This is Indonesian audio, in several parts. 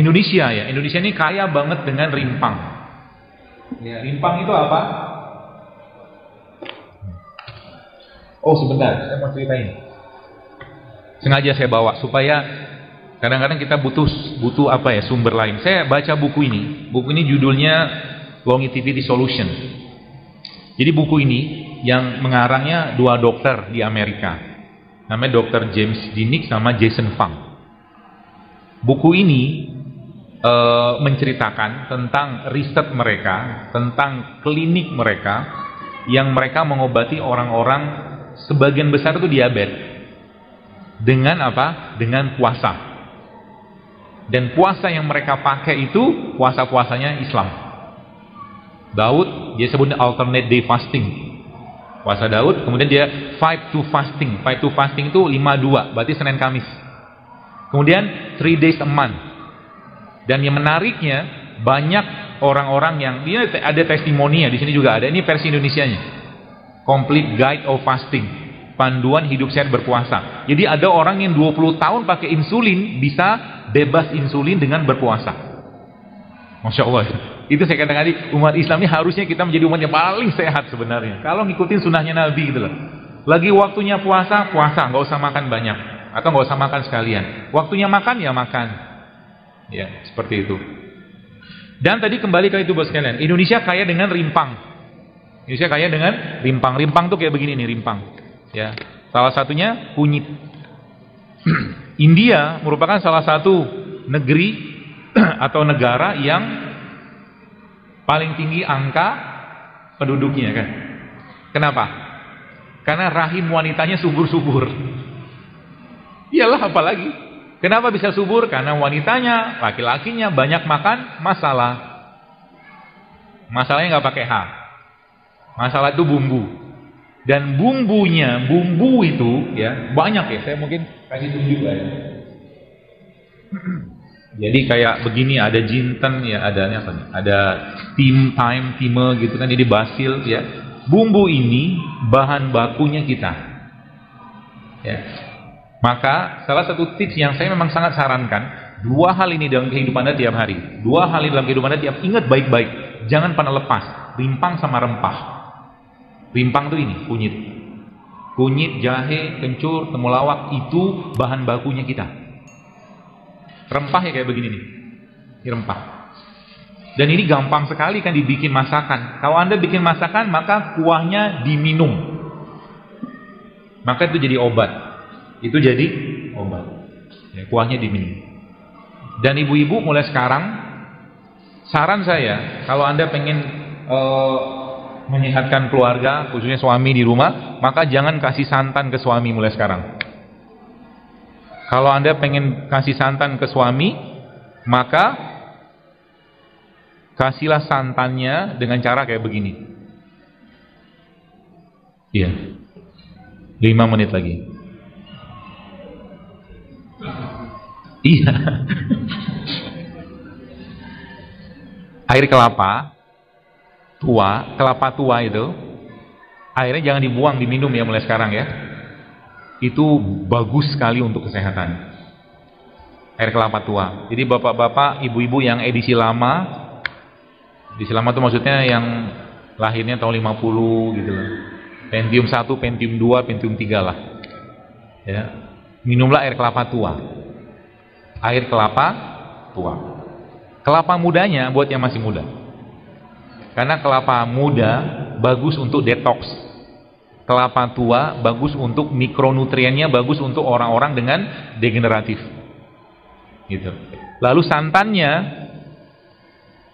Indonesia ya. Indonesia ini kaya banget dengan rimpang. Ya, rimpang itu apa? Oh sebentar, saya mau ceritain. Sengaja saya bawa supaya kadang-kadang kita butuh apa ya, sumber lain. Saya baca buku ini. Buku ini judulnya Longevity Solution. Jadi buku ini yang mengarangnya dua dokter di Amerika. Namanya Dr. James Dinnick sama Jason Fung. Buku ini menceritakan tentang riset mereka, tentang klinik mereka yang mereka mengobati orang-orang sebagian besar itu diabetes. Dengan apa? Dengan puasa. Dan puasa yang mereka pakai itu puasa-puasanya Islam. Daud dia sebutnya alternate day fasting. Puasa Daud, kemudian dia 5 to fasting. 5 to fasting itu 5-2, berarti Senin Kamis. Kemudian 3 days a month. Dan yang menariknya banyak orang-orang yang dia ada testimoninya, di sini juga ada. Ini versi Indonesianya. Complete Guide of Fasting. Panduan hidup sehat berpuasa. Jadi ada orang yang 20 tahun pakai insulin bisa bebas insulin dengan berpuasa. Masya Allah. Itu saya katakan tadi, umat Islam ini harusnya kita menjadi umat yang paling sehat sebenarnya. Kalau ngikutin sunnahnya Nabi gitu loh. Lagi waktunya puasa, nggak usah makan banyak atau nggak usah makan sekalian. Waktunya makan ya makan. Ya seperti itu. Dan tadi kembali ke itu bos sekalian. Indonesia kaya dengan rimpang. Indonesia kaya dengan rimpang. Rimpang tuh kayak begini nih rimpang. Ya, salah satunya kunyit. India merupakan salah satu negeri atau negara yang paling tinggi angka penduduknya kan. Kenapa? Karena rahim wanitanya subur-subur. Iyalah apalagi. Kenapa bisa subur? Karena wanitanya, laki-lakinya banyak makan masalah. Masalahnya nggak pakai H. Masalah itu bumbu. Dan bumbu itu ya banyak ya, saya mungkin kasih tunjuk ya. Jadi kayak begini, ada jinten ya, adanya apa nih? Ada time gitu kan, jadi basil ya. Bumbu ini bahan bakunya kita. Ya. Maka salah satu tips yang saya memang sangat sarankan, dua hal ini dalam kehidupan Anda tiap hari. Dua hal ini dalam kehidupan Anda tiap, ingat baik-baik, jangan pernah lepas, rimpang sama rempah. Rimpang itu ini, kunyit. Kunyit, jahe, kencur, temulawak itu bahan bakunya kita. Rempah ya kayak begini nih. Ini rempah. Dan ini gampang sekali kan dibikin masakan. Kalau Anda bikin masakan, maka kuahnya diminum. Maka itu jadi obat. Itu jadi obat. Ya, kuahnya diminum. Dan ibu-ibu mulai sekarang, saran saya, kalau Anda pengen menyehatkan keluarga, khususnya suami di rumah, maka jangan kasih santan ke suami mulai sekarang. Kalau Anda pengen kasih santan ke suami, maka kasihlah santannya dengan cara kayak begini. Iya. 5 menit lagi. Iya. Air kelapa tua itu, airnya jangan dibuang, diminum ya mulai sekarang ya. Itu bagus sekali untuk kesehatan. Air kelapa tua. Jadi bapak-bapak, ibu-ibu yang edisi lama itu maksudnya yang lahirnya tahun 50 gitu loh. Pentium 1, Pentium 2, Pentium 3 lah. Ya. Minumlah air kelapa tua. Air kelapa tua. Kelapa mudanya buat yang masih muda. Karena kelapa muda bagus untuk detox. Kelapa tua bagus untuk mikronutriennya, bagus untuk orang-orang dengan degeneratif. Gitu. Lalu santannya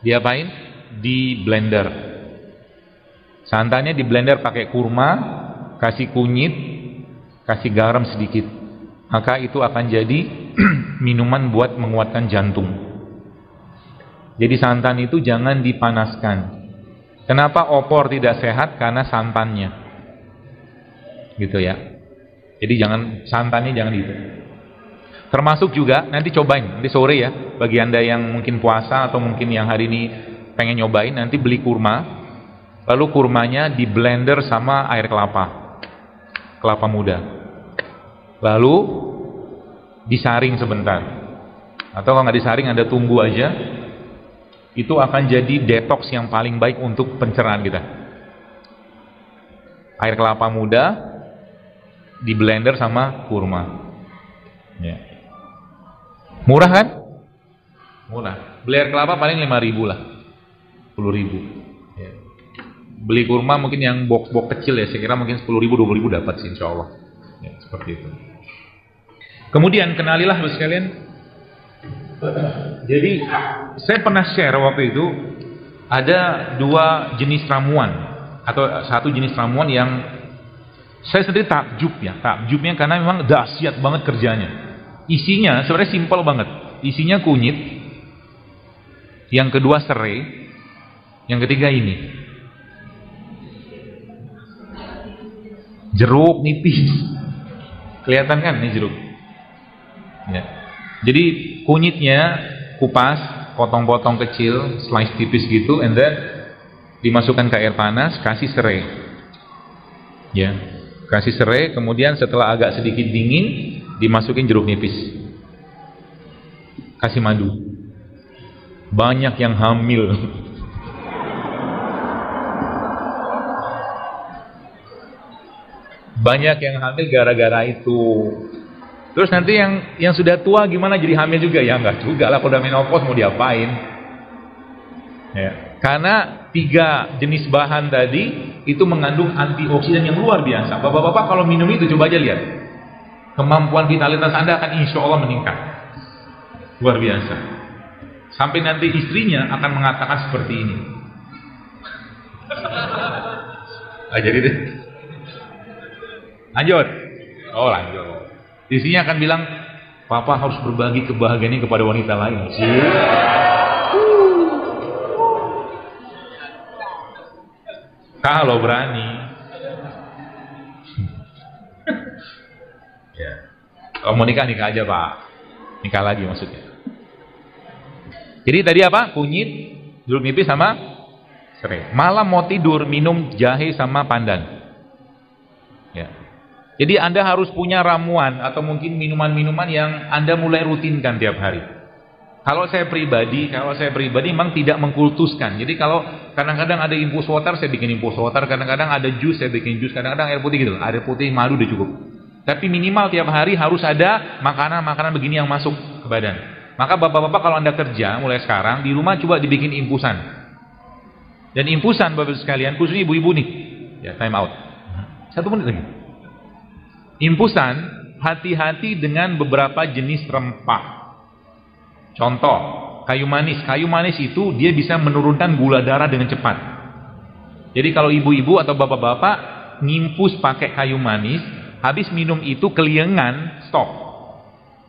diapain? Di blender. Santannya di blender pakai kurma, kasih kunyit, kasih garam sedikit. Maka itu akan jadi minuman buat menguatkan jantung. Jadi santan itu jangan dipanaskan. Kenapa opor tidak sehat? Karena santannya. Gitu ya. Jadi santannya jangan gitu. Termasuk juga, nanti cobain, nanti sore ya, bagi Anda yang mungkin puasa atau mungkin yang hari ini pengen nyobain, nanti beli kurma, lalu kurmanya di blender sama air kelapa muda. Lalu disaring sebentar. Atau kalau nggak disaring Anda tunggu aja, itu akan jadi detox yang paling baik untuk pencernaan kita. Air kelapa muda di blender sama kurma. Ya. Murah kan? Murah. Beli air kelapa paling 5.000 lah, 10.000. Ya. Beli kurma mungkin yang box-box kecil ya, saya kira mungkin 10.000, 20.000 dapat sih insya Allah. Ya, seperti itu. Kemudian kenalilah Bapak sekalian. Jadi saya pernah share waktu itu ada 2 jenis ramuan atau 1 jenis ramuan yang saya sendiri takjub ya, takjubnya karena memang dahsyat banget kerjanya. Isinya sebenarnya simpel banget. Isinya kunyit, yang kedua serai, yang ketiga ini jeruk nipis. Kelihatan kan ini jeruk? Ya. Jadi kunyitnya kupas, potong-potong kecil, slice tipis gitu, and then dimasukkan ke air panas, kasih serai. Ya, kasih serai, kemudian setelah agak sedikit dingin, dimasukin jeruk nipis. Kasih madu. Banyak yang hamil. Banyak yang hamil gara-gara itu. Terus nanti yang sudah tua gimana, jadi hamil juga? Ya enggak juga lah, kalau udah menopause mau diapain? Ya. Karena 3 jenis bahan tadi itu mengandung antioksidan yang luar biasa. Bapak-bapak kalau minum itu coba aja lihat, kemampuan vitalitas Anda akan insya Allah meningkat. Luar biasa. Sampai nanti istrinya akan mengatakan seperti ini. Jadi deh. Lanjut. Oh lanjut. Istrinya akan bilang, Papa harus berbagi kebahagiaan ini kepada wanita lain. Kalau berani. Ya. Kalau mau nikah, nikah aja Pak. Nikah lagi maksudnya. Jadi tadi apa? Kunyit, jeruk nipis sama serai. Malam mau tidur minum jahe sama pandan. Ya. Jadi Anda harus punya ramuan atau mungkin minuman-minuman yang Anda mulai rutinkan tiap hari. Kalau saya pribadi memang tidak mengkultuskan. Jadi kalau kadang-kadang ada infus water, saya bikin infus water. Kadang-kadang ada jus, saya bikin jus. Kadang-kadang air putih gitu. Air putih, madu udah cukup. Tapi minimal tiap hari harus ada makanan-makanan begini yang masuk ke badan. Maka bapak-bapak kalau Anda kerja mulai sekarang di rumah coba dibikin infusan. Dan infusan bapak sekalian, khususnya ibu-ibu nih. Ya, time out. 1 menit lagi. Infusan, hati-hati dengan beberapa jenis rempah. Contoh, kayu manis. Kayu manis itu dia bisa menurunkan gula darah dengan cepat. Jadi kalau ibu-ibu atau bapak-bapak nginfus pakai kayu manis, habis minum itu keliengan, stop.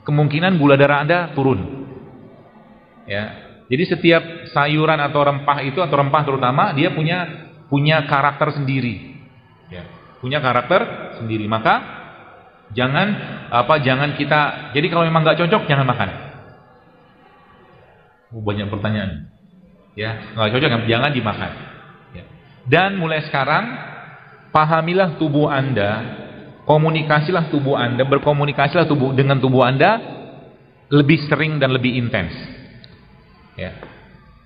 Kemungkinan gula darah Anda turun. Ya. Jadi setiap sayuran atau rempah itu, atau rempah terutama, dia punya karakter sendiri. Ya. Punya karakter sendiri. Maka jangan kita. Jadi kalau memang nggak cocok, jangan makan. Banyak pertanyaan. Ya, nggak cocok, jangan dimakan. Ya. Dan mulai sekarang, pahamilah tubuh Anda, komunikasilah tubuh Anda, berkomunikasilah dengan tubuh Anda lebih sering dan lebih intens. Ya.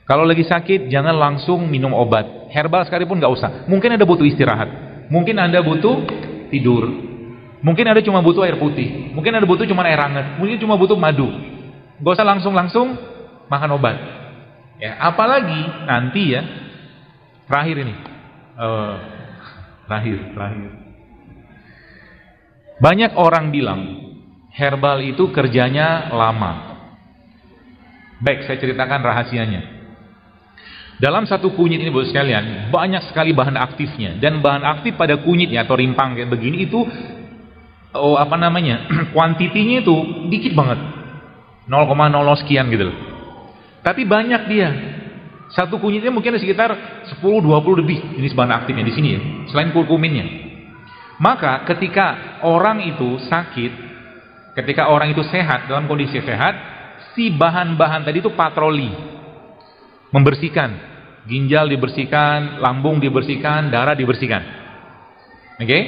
Kalau lagi sakit, jangan langsung minum obat. Herbal sekalipun nggak usah. Mungkin Anda butuh istirahat. Mungkin Anda butuh tidur. Mungkin Anda cuma butuh air putih. Mungkin Anda butuh cuma air hangat. Mungkin cuma butuh madu. Nggak usah langsung makan obat. Ya. Apalagi nanti ya, terakhir ini. Terakhir. Banyak orang bilang herbal itu kerjanya lama. Baik, saya ceritakan rahasianya. Dalam satu kunyit ini Bapak sekalian, banyak sekali bahan aktifnya. Dan bahan aktif pada kunyitnya atau rimpang kayak begini itu kuantitinya itu dikit banget. 0,00 sekian gitu loh. Tapi banyak dia. Satu kunyitnya mungkin ada sekitar 10-20 lebih jenis bahan aktifnya di sini ya, selain kurkuminnya. Maka ketika orang itu sakit, ketika orang itu sehat, dalam kondisi sehat, si bahan-bahan tadi itu patroli, membersihkan, ginjal dibersihkan, lambung dibersihkan, darah dibersihkan. Oke?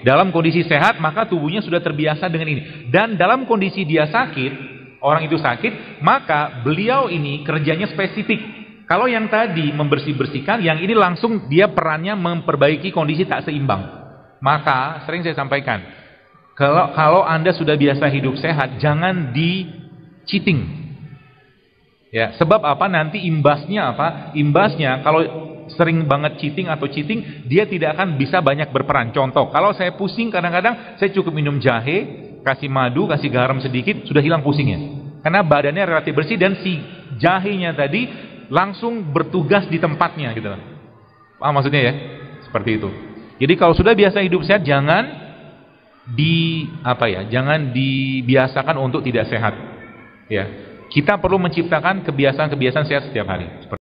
Dalam kondisi sehat, maka tubuhnya sudah terbiasa dengan ini. Dan dalam kondisi dia sakit, orang itu sakit, maka beliau ini kerjanya spesifik. Kalau yang tadi membersih-bersihkan, yang ini langsung dia perannya memperbaiki kondisi tak seimbang. Maka sering saya sampaikan, kalau Anda sudah biasa hidup sehat, jangan di cheating. Ya, sebab apa? Nanti imbasnya apa? Imbasnya kalau sering banget cheating, dia tidak akan bisa banyak berperan. Contoh, kalau saya pusing kadang-kadang saya cukup minum jahe, kasih madu, kasih garam sedikit, sudah hilang pusingnya. Karena badannya relatif bersih dan si jahenya tadi langsung bertugas di tempatnya gitu. Paham maksudnya ya? Seperti itu. Jadi kalau sudah biasa hidup sehat, jangan jangan dibiasakan untuk tidak sehat. Ya. Kita perlu menciptakan kebiasaan-kebiasaan sehat setiap hari.